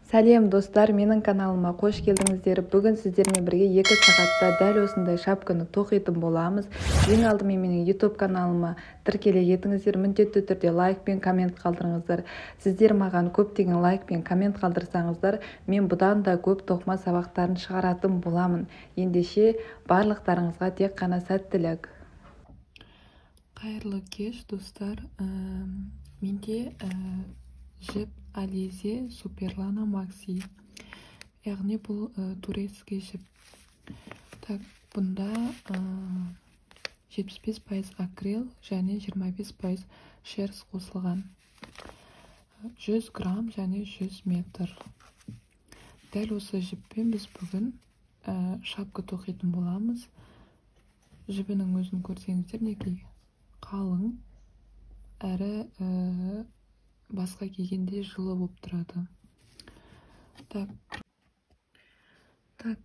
Сәлем достар, менің каналыма қош келдіңіздер. Бүгін сіздермен бірге 2 сағатта дәл осындай шапканы тоқитын боламыз. Ең алдымен менің YouTube каналыма тіркеле кетіңіздер. Міндетті түрде лайк пен коммент қалдырыңыздар. Сіздер маған көптеген лайк пен коммент қалдырсаңыздар, мен бұдан да көп тоқыма сабақтарын шығаратын боламын. Ендеше барлықтарыңызға тек қана сәттілік. Қайырлы кеш достар. Менде жіп Ализе Суперлана Макси, яғни бұл турецкий жіп. Так, бұнда 75% акрил және 25% шерсть қосылған. 100 грамм және 100 метр. Дәл осы жіппен біз бүгін шапка тоқитын боламыз. Жібінің өзін көрсеңіздер, неге қалың әрі басқа кигенде жылы болып тұрады. Так,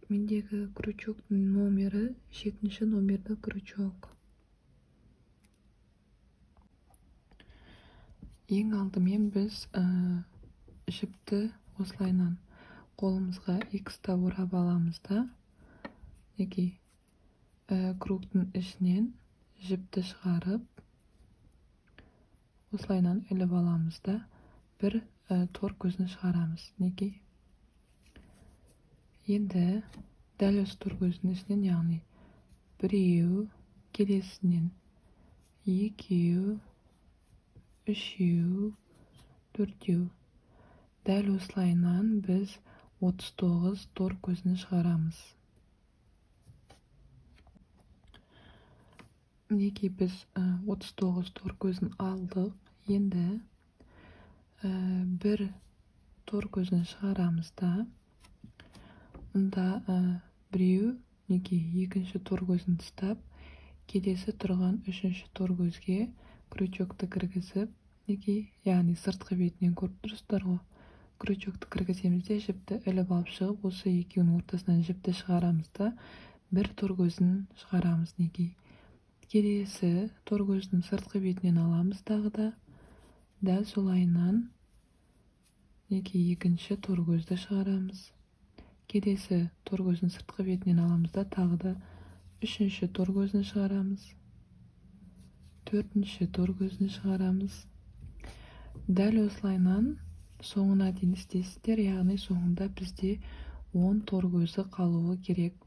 мендегі крючоктың номері 7-ші номерді крючок. Ең алдымен біз жіпті осылайынан қолымызға X-та орап аламыз да, неге кругтың ішінен жіпті шығарып, осылайынан іліп аламыз да, бір тор көзін шығарамыз. Неге? Енді дәл осы тор көзінің ішінен, яғни біреу, келесінен екеу, үшеу, төртеу. Дәл осылайынан біз 39 тор көзін шығарамыз. Неге біз 39 тор көзін алдық. Енді бір тор көзін шығарамыз да, онда біреу, неге екінші тор көзін тастап, келесі тұрған үшінші тор көзге крючокты кіргізіп, неге, яғни сыртқы бетінен көріп тұрсыздар ғой, крючокты кіргіземіз де жіпті іліп алып шығып, осы екеуінің ортасынан жіпті шығарамыз да, бір тор көзін шығарамыз. Неге келесі тор көзінің сыртқы бетінен аламыз тағы да, дәл солайынан неге екінші тор көзді шығарамыз. Келесі тор көзін сыртқы бетінен аламыз да, тағы да үшінші тор көзін шығарамыз. Төртінші тор көзін шығарамыз. Дәл осылайынан соңына дейін істейсіздер, яғни соңында бізде 10 тор көзі қалуы керек.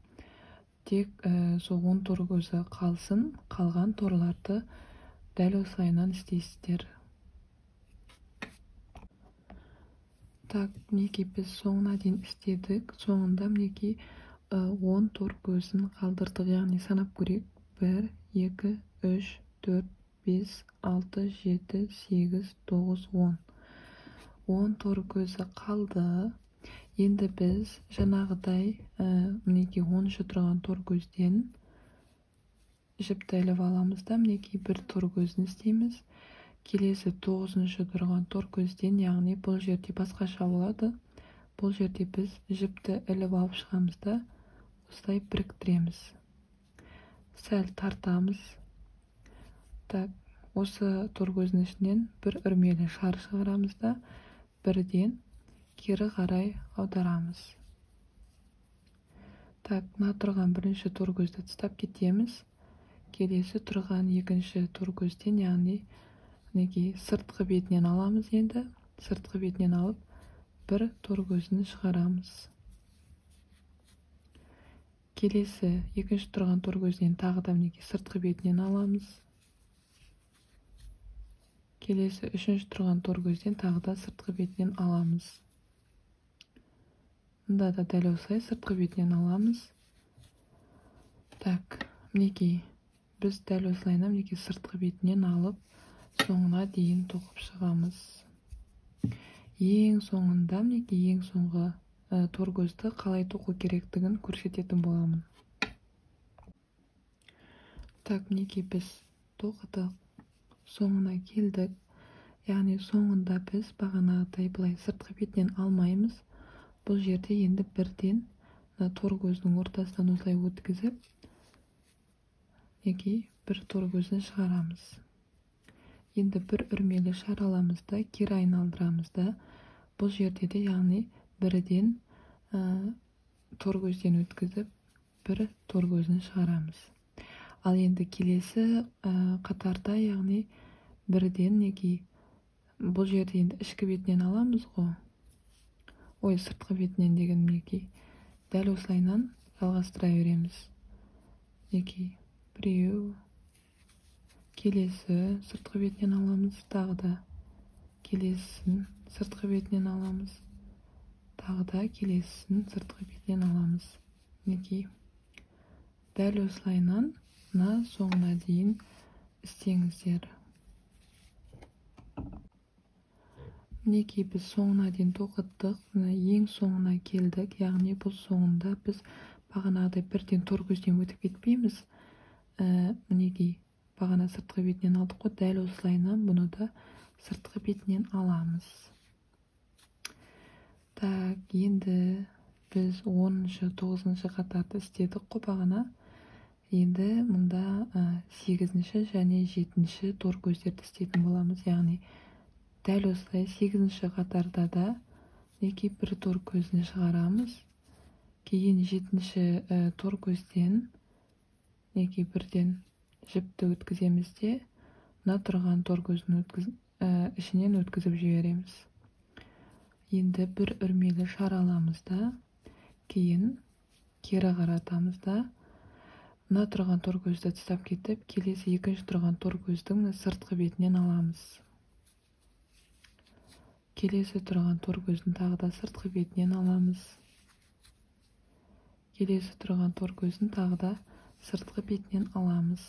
Тек сол 10 тор көзі қалсын, қалған торларды дәл осылайынан істейсіздер. Так, неге біз соңына дейін істедік, соңында неге 10 тор көзін қалдырдық, яғни санап көрейік. 1, 2, 3, 4, 5, 6, 7, 8, 9, 10. 10 тор көзі қалды. Енді біз жаңағыдай неге 10-шы тұрған тор көзден жіпті іліп аламыз да, неге бір тор көзін істейміз. Келесі 9-шы тұрған тор көзден, яғни бұл жерде басқаша болады. Бұл жерде біз жіпті іліп алып шығамыз да, осылай біріктіреміз. Сәл тартамыз. Так, осы тор көзінің ішінен бір үрмелі шар шығарамыз да, бірден кері қарай аударамыз. Так, мына тұрған бірінші тор көзді тастап кетеміз. Келесі тұрған екінші тор көзден, яғни неге сыртқы бетінен аламыз. Енді сыртқы бетінен алып, бір тор көзін шығарамыз. Келесі екінші тұрған тор көзінен тағы да неге сыртқы бетінен аламыз. Келесі үшінші тұрған тор көзден тағы да сыртқы бетінен аламыз. Мұнда да дәл осылай сыртқы бетінен аламыз. Так, неге біз дәл осылайынан неге сыртқы бетінен алып, соңына дейін тоқып шығамыз. Ең соңында, неге ең соңғы тор көзді қалай тоқу керектігін көрсететін боламын. Так, неге біз тоқыдық, соңына келдік. Яғни соңында біз бағанағыдай былай сыртқы бетінен алмаймыз. Бұл жерде енді бірден тор көзінің ортасынан осылай өткізіп, неге бір тор көзін шығарамыз. Енді бір үрмелі шар аламыз да, кері айналдырамыз да, бұл жерде де яғни бірден тор көзден өткізіп бір тор көзін шығарамыз. Ал енді келесі қатарда, яғни бірден бұл жерде енді ішкі бетінен аламыз ғой. Сыртқы бетінен деген дәл осылайынан жалғастыра береміз. Біреу, келесі сыртқы бетінен аламыз, тағы да келесісін сыртқы бетінен аламыз, тағы да келесісін сыртқы бетінен аламыз. Дәл осылайынан соңына дейін істеңіздер. Біз соңына дейін тоқыттық, ең соңына келдік. Яғни бұл соңында біз бағанағыдай бірден тор көзден өтіп кетпейміз. Бағана сыртқы бетінен алдық қой, дәл осылайынан бұны да сыртқы бетінен аламыз. Енді біз 10-шы, 9-шы қатарды істедік қой бағана. Енді мұнда 8-ші және 7-ші тор көздерді істейтін боламыз. Яғни дәл осылай 8-ші қатарда да бір тор көзін шығарамыз. Кейін 7-ші тор көзден бірден жіпті өткіземіз де, тұрған тор көзін ішінен өткізіп жібереміз. Енді бір үрмелі шараламыз да, кейін кері қаратамыз да, тұрған тор көзді тастап кетіп, келесі екінші тұрған тор көздің сыртқы бетінен аламыз. Келесі тұрған тор көздің тағы да сыртқы бетінен аламыз. Келесі тұрған тор көздің тағы да сыртқы бетінен аламыз.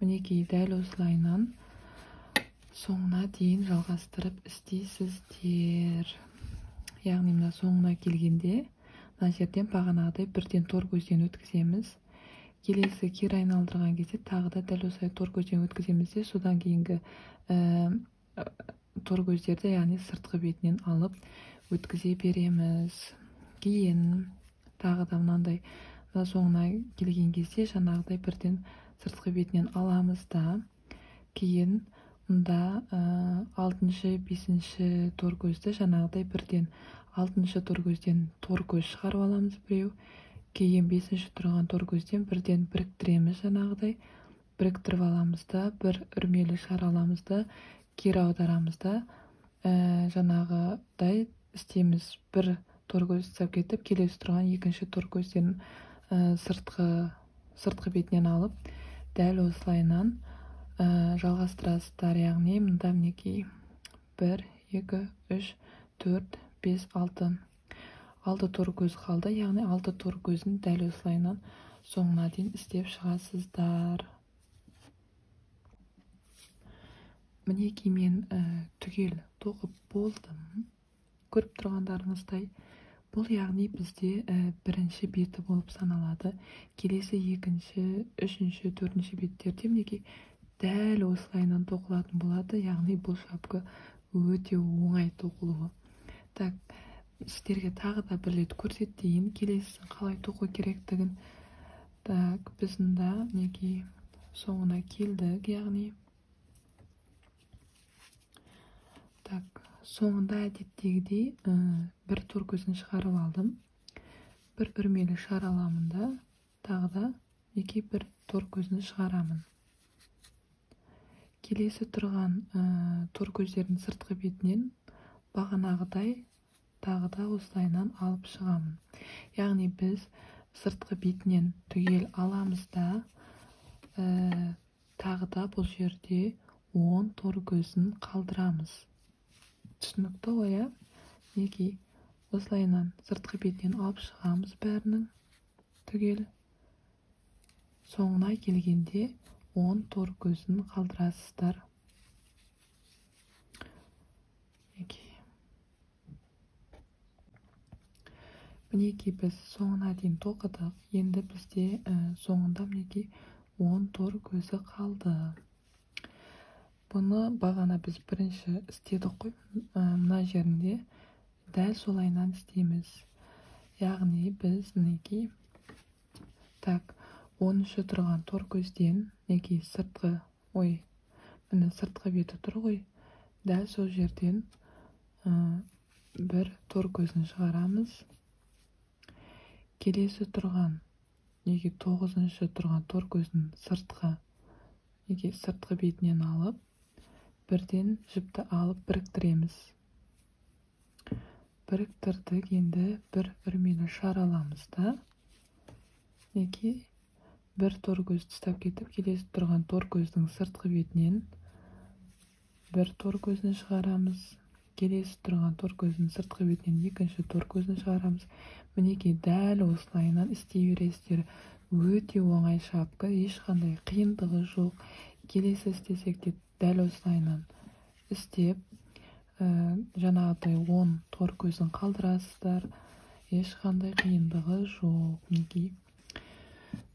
Дәл осылайынан соңына дейін жалғастырып істейсіздер. Яғни соңына келгенде жерден бағанағыдай бірден тор көзден өткіземіз. Келесі кері айналдырған кезде тағы да дәл осылай тор көзден өткіземіз де, содан кейінгі тор көздерді, яғни сыртқы бетінен алып өткізе береміз. Кейін тағы да мынандай соңына келген кезде жаңағыдай бірден сыртқы бетінен аламыз да, кейін мұнда 6-шы, 5-ші тор көзді жаңағыдай бірден 6-шы тор көзден тор көз шығарып аламыз біреу. Кейін 5-ші тұрған тор көзден бірден біріктіреміз, жаңағыдай біріктіріп аламыз да, бір үрмелі шараламыз да, кері аударамыз да, жаңағыдай істейміз. Бір тор көз тастап кетіп, келесі тұрған екінші тор көзден сыртқы бетінен алып, дәл осылайынан жалғастырасыздар. Яғни мұнда 1, 2, 3, 4, 5, 6 тор көз қалды. Яғни 6 тор көзін дәл осылайынан соңына дейін істеп шығасыздар. Мен түгел тоқып болдым. Көріп тұрғандарыңыздай, бұл яғни бізде бірінші беті болып саналады. Келесі 2-ші, 3-ші, 4-ші беттерде дәл осылайынан тоқылатын болады. Яғни бұл шапка өте оңай тоқылуы. Сіздерге тағы да бір рет көрсетейін, келесісін қалай тоқу керектігін. Біз мұнда соңына келдік, яғни соңында әдеттегідей бір тор көзін шығарып алдым. Бір үрмелі шараламында тағы да бір тор көзін шығарамын. Келесі тұрған тор көздердің сыртқы бетінен бағанағыдай тағы да осылайынан алып шығамын. Яғни біз сыртқы бетінен түгел аламыз да, тағы да бұл жерде 10 тор көзін қалдырамыз. Түсінікті ғой, осылайынан сыртқы бетінен алып шығамыз бәрінің түгел. Соңына келгенде 10 тор көзін қалдырасыздар. Біз соңына дейін тоқыдық. Енді бізде соңында 10 тор көзі қалды. Бұны бағана біз бірінші істедік қой, мына жерінде дәл солайынан істейміз. Яғни біз 10-шы тұрған тор көзден сыртқы беті тұр ғой, дәл сол жерден бір тор көзін шығарамыз. Келесі тұрған неге 9-шы тұрған тор көзін сыртқы бетінен алып, бірден жіпті алып біріктіреміз. Біріктірдік, енді бір үрмелі шар аламыз да, бір тор көзді тастап кетіп, келесі тұрған тор көздің сыртқы бетінен бір тор көзін шығарамыз. Келесі тұрған тор көздің сыртқы бетінен екінші тор көзін шығарамыз. Мінекей дәл осылайынан істей бересіздер. Өте оңай шапка, ешқандай қиындығы жоқ. Келесі істесек те дәл осылайынан істеп, жаңағыдай 10 тор көзін қалдырасыздар. Ешқандай қиындығы жоқ. Мінекей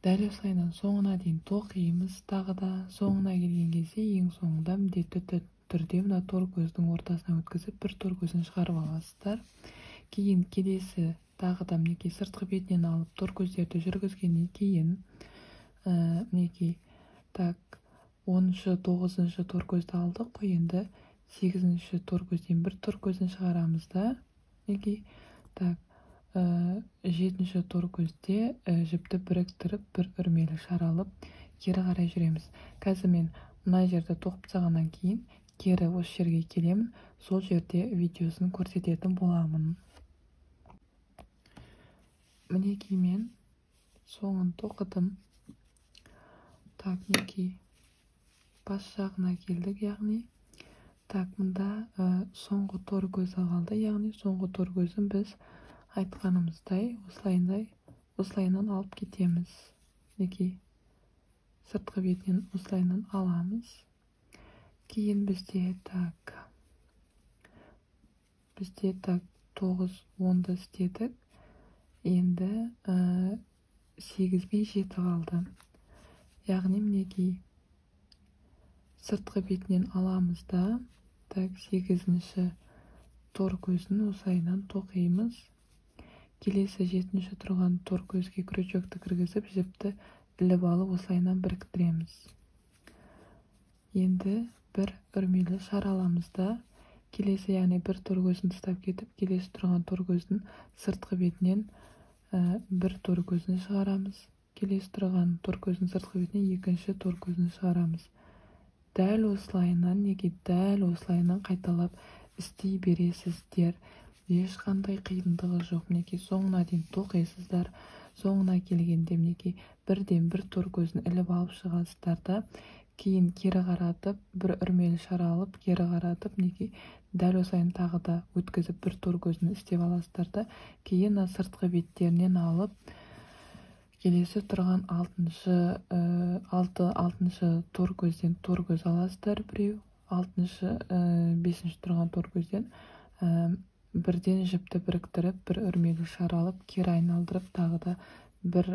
дәл осылайынан соңына дейін тоқимыз. Тағы да соңына келген кезде ең соңында міндетті түрде мына тор көздің ортасына өткізіп, бір тор көзін шығарып аласыздар. Кейін келесі тағы да мінекей сыртқы бетінен алып тор көздерді жүргізгеннен кейін мінекей 10-шы 9-шы тор көзді алдық қой, енді 8-шы тор көзден бір тор көзін шығарамыз да, мінекей 7-шы тор көзде жіпті біріктіріп бір үрмелі шар алып кері қарай жүреміз. Қазір мен мына жерді тоқып тастағаннан кейін кері осы жерге келемін, сол жерде видеосын көрсететін боламын. Мінекей мен соңын тоқыдым. Мінекей бас жағына келдік, яғни мында соңғы тор көзі қалды, яғни соңғы тор көзін біз айтқанымыздай осылайынан алып кетеміз. Мінекей сыртқы бетінен осылайынан аламыз. Кейін бізде 9-10-ды істедік. Енді 8 мен 7 қалды. Яғни мінекей сыртқы бетінен аламыз да, 8-ші тор көзін осылайынан тоқимыз. Келесі 7-ші тұрған тор көзге крючокты кіргізіп, жіпті іліп алып осылайынан біріктіреміз. Енді бір үрмелі шар аламыз да, келесі яғни бір тор көзін тастап кетіп, келесі тұрған тор көздің сыртқы бетінен бір тор көзін шығарамыз. Келесі тұрған тор көздің сыртқы бетінен екінші тор көзін шығарамыз. Дәл осылайынан қайталап істей бересіздер. Ешқандай қиындығы жоқ. Мінекей соңына дейін тоқисыздар. Соңына келгенде мінекей бірден бір тор көзін іліп алып шығасыздар да, кейін кері қаратып, бір үрмелі шар алып, кері қаратып, мінекей дәл осылайынан тағы да өткізіп бір тор көзін істеп аласыздар да, кейін сыртқы беттерінен алып, келесі тұрған 6-шы тор көзден тор көз аласыздар біреу, 5-ші тұрған тор көзден бірден жіпті біріктіріп, бір үрмелі шар алып, кері айналдырып, тағы да бір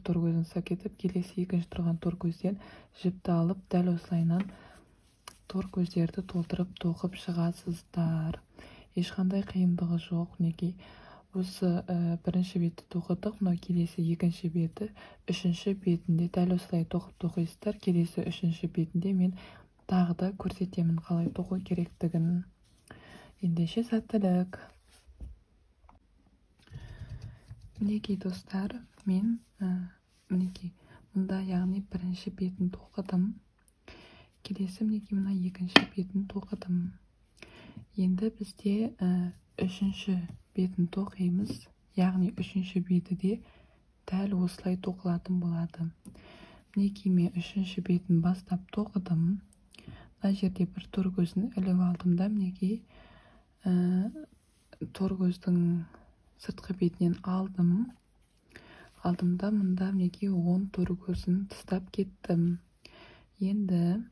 тор көзін тастап кетіп, келесі 2-ші тұрған тор көзден жіпті алып, дәл осылайынан тор көздерді толтырып тоқып шығасыздар. Ешқандай қиындығы жоқ. Мінекей осы бірінші бетті тоқыдық, мынау келесі 2-ші беті, 3-ші бетінде дәл осылай тоқисыздар. Келесі 3-ші бетінде мен тағы да көрсетемін қалай тоқу керектігін. Ендеше сәттілік. Мінекей достар, мен мінекей мұнда яғни бірінші бетін тоқыдым. Келесі мінекей мына 2-ші бетін тоқыдым. Енді бізде 3-ші бетін тоқимыз, яғни 3-ші беті де дәл осылай тоқылатын болады. Мінекей мен 3-ші бетін бастап тоқыдым. Мына жерде бір тор көзін іліп алдым да, мінекей тор көздің сыртқы бетінен алдым да, мұнда мінекей 10 тор көзін тастап кеттім. Енді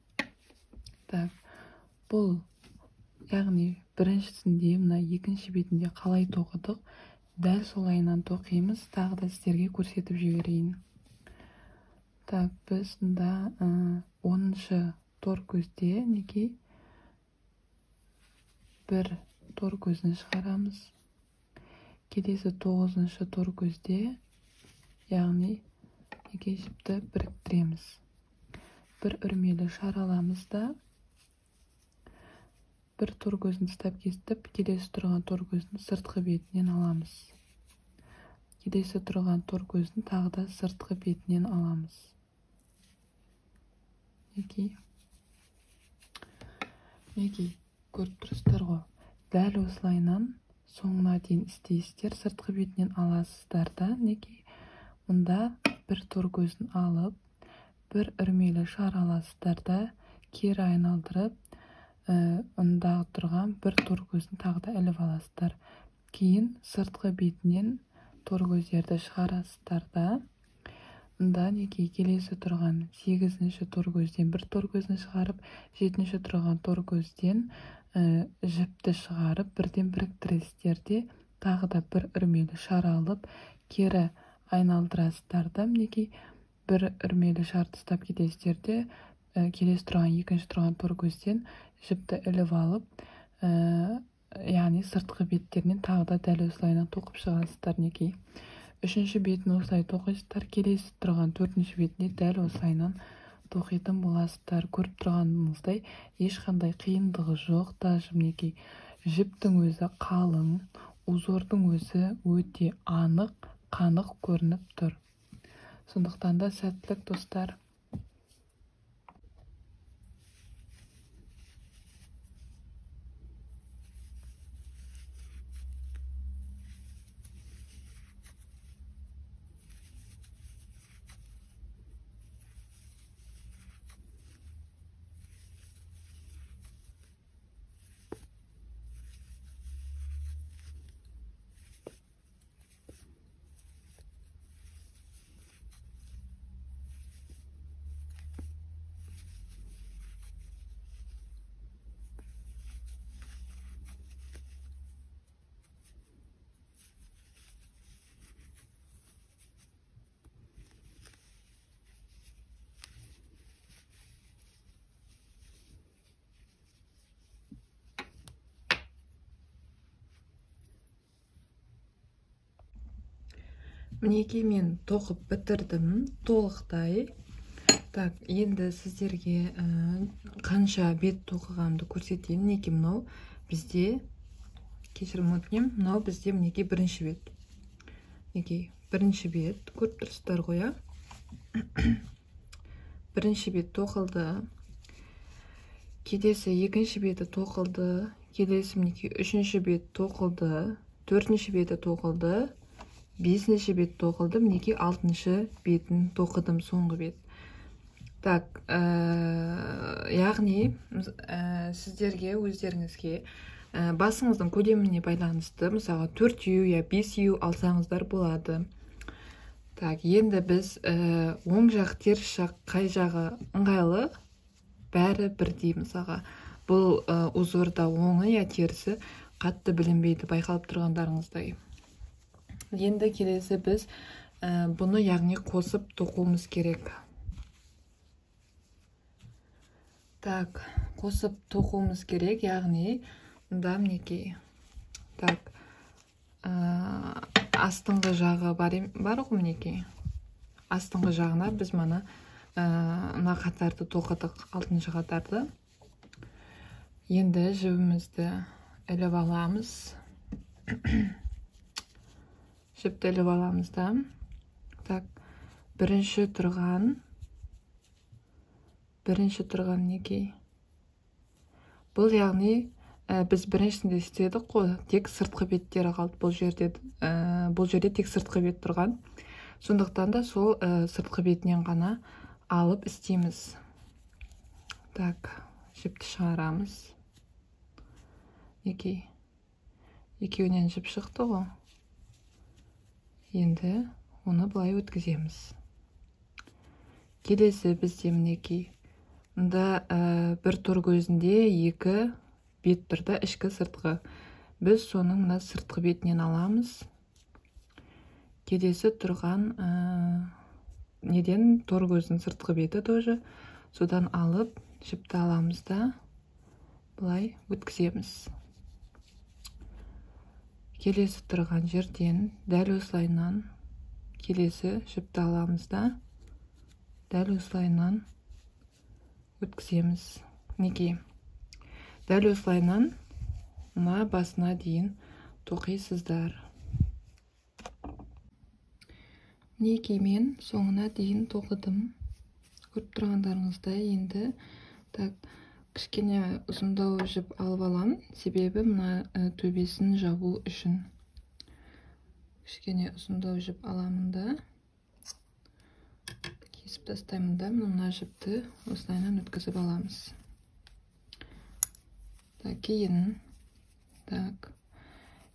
бұл яғни біріншісінде мына 2-ші бетінде қалай тоқыдық, дәл солайынан тоқимыз. Тағы да сіздерге көрсетіп жіберейін. Біз мұнда 10-шы тор көзде мінекей бір тор көзін шығарамыз. Келесі 9-шы тор көзде, яғни жіпті біріктіреміз. Бір үрмелі шар аламыз да, бір тор көзін тастап кесіп, келесі тұрған тор көзін сыртқы бетінен аламыз. Келесі тұрған тор көзін тағы да сыртқы бетінен аламыз. Неге көріп тұрсыздар ғой. Дәл осылайынан соңына дейін істейсіздер. Сыртқы бетінен аласыздар да. Неге? Мұнда бір тор көзін алып, бір үрмелі шар аласыздар да, кері айналдырып, ондағы тұрған бір тор көзін тағы да іліп аласыздар. Кейін сыртқы бетінен тор көздерді шығарасыздар да. Мұнда неге келесі тұрған 8-ші тор көзден бір тор көзін шығарып, 7-ші тұрған тор көзден жіпті шығарып, бірден біріктіресіздер де, тағы да бір үрмелі шар алып, кері айналдырасыздар да. Неге бір үрмелі шар тастап кетесіздер де, келесі тұрған 2-ші тұрған тор көзден жіпті іліп алып, яғни сыртқы беттерінен тағы да дәл осылайынан тоқып шығасыздар. Неге 3-ші бетін осылай тоқисыздар, келесі тұрған 4-ші бетіне дәл осылайынан тоқитын боласыздар. Көріп тұрғаныңыздай ешқандай қиындығы жоқ. Даже неге жіптің өзі қалың, узордың өзі өте анық, қанық көрініп тұр. Сондықтан да сәттілік достар. Мінеки мен тоқып бітірдім толықтай. Так, енді сіздерге қанша бет тоқығанымды көрсетейін. Мінеки мынау бізде, кешірім өтінемін, мынау бізде мінеки бірінші бет. Мінеки бірінші бет, көріп тұрсыздар ғой. Бірінші бет тоқылды. Келесі екінші беті тоқылды. Келесі мінеки үшінші бет тоқылды. Төртінші беті тоқылды. 5-ші бет тоқылды, мінеки 6-шы бетін тоқыдым, соңғы бет. Так, яғни сіздерге өздеріңізге басыңыздың көлеміне байланысты, мысалға 4 ию я 5 ию алсаңыздар болады. Так, енді біз оң жақ, теріс жақ, қай жағы ыңғайлы, бәрі бірдей. Мысалға бұл узорда оңы я терісі қатты білінбейді, байқалып тұрғандарыңыздай. Енді келесі біз бұны яғни қосып тоқуымыз керек. Так, қосып тоқуымыз керек, яғни мұнда мінеки. Так, астыңғы жағы бар ғой мінеки. Астыңғы жағына біз мына қатарды тоқыдық, 6-шы қатарды. Енді жібімізді іліп аламыз. Жіпті іліп аламыз да. Так, бірінші тұрған неге? Бұл яғни біз біріншісінде істедік қой, тек сыртқы беттері қалды. Бұл жерде тек сыртқы бет тұрған. Сондықтан да сол сыртқы бетінен ғана алып істейміз. Так, жіпті шығарамыз. Неге? Екеуінен жіп шықты ғой. Енді оны былай өткіземіз. Келесі бізде мінеки. Мұнда бір тор көзінде 2 бет тұрды, ішкі сыртқы. Біз соның мына сыртқы бетінен аламыз. Келесі тұрған неден тор көздің сыртқы беті тоже. Содан алып, жіпті аламыз да, былай өткіземіз. Келесі тұрған жерден дәл осылайынан келесі жіпті аламыз да, дәл осылайынан өткіземіз. Неге? дәл осылайынан мына басына дейін тоқисыздар. Мінекей мен соңына дейін тоқыдым. Көріп тұрғандарыңыздай енді кішкене ұзындау жіп алып алам, себебі мына төбесін жабу үшін. Кішкене ұзындау жіп аламын да, кесіп тастаймын да, мына жіпті осылайынан өткізіп аламыз. Кейін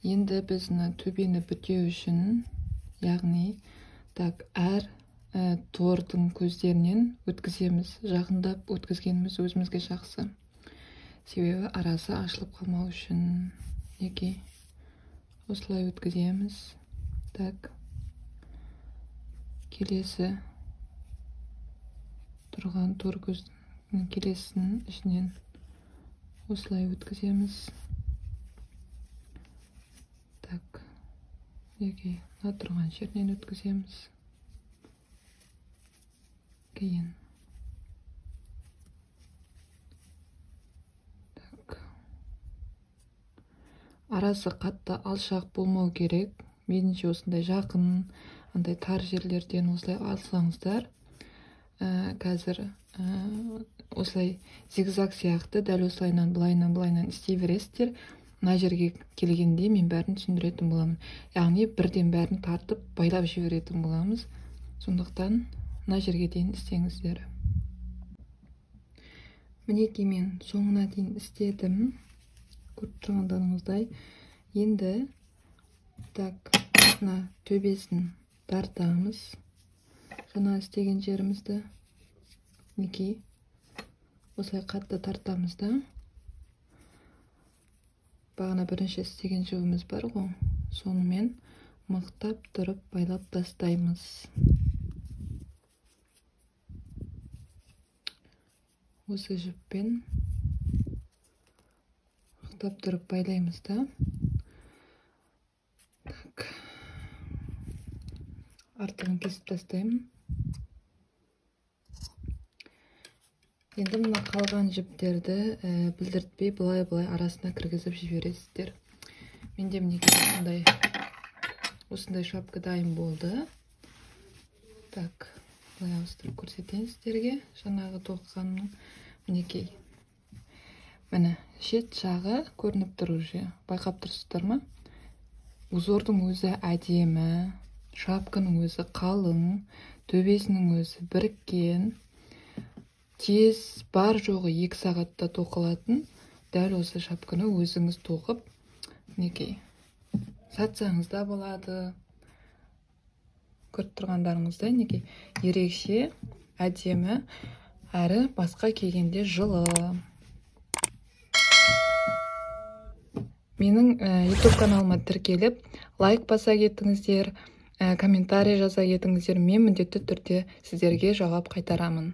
енді біз төбені бүтеу үшін, яғни әр тордың көздерінен өткіземіз. Жақындап өткізгеніміз өзімізге жақсы. Себебі арасы ашылып қалмау үшін. Осылай өткіземіз. Келесі тұрған тор көздің келесінің ішінен осылай өткіземіз. Мына тұрған жерінен өткіземіз. Кейін арасы қатты алшақ болмау керек. Меніңше осындай жақын, андай тар жерлерден осылай алсаңыздар, қазір осылай зигзаг сияқты дәл осылайынан былайынан істей бересіздер. Мына жерге келгенде мен бәрін түсіндіретін боламын. Яғни бірден бәрін тартып байлап жіберетін боламыз. Сондықтан мына жерге дейін істеңіздер. Мінекей мен соңына дейін істедім. Көріп тұрғандарыңыздай. Енді мына төбесін тартамыз. Жаңа істеген жерімізді мінекей осылай қатты тартамыз да. Бағана бірінші істеген жібіміз бар ғой. Сонымен мықтап тұрып байлап тастаймыз. Осы жіппен мықтап тұрып байлаймыз да. Артығын кесіп тастаймын. Енді мына қалған жіптерді білдіртпей былай арасына кіргізіп жібересіздер. Менде мінекей осындай шапка дайын болды. Былай ауыстырып көрсетейін сіздерге. Жаңағы тоқығанның мінекей. Міне шет жағы көрініп тұр уже. Байқап тұрсыздар ма? Узордың өзі әдемі, шапканың өзі қалың, төбесінің өзі біріккен. Тез бар жоғы 2 сағатта тоқылатын дәл осы шапканы өзіңіз тоқып, мінекей сатсаңыз да болады. Көріп тұрғандарыңыздай, мінекей ерекше, әдемі, әрі басқа келгенде жылы. Менің YouTube каналыма тіркеліп, лайк баса кетіңіздер, комментарий жаза кетіңіздер. Мен міндетті түрде сіздерге жауап қайтарамын.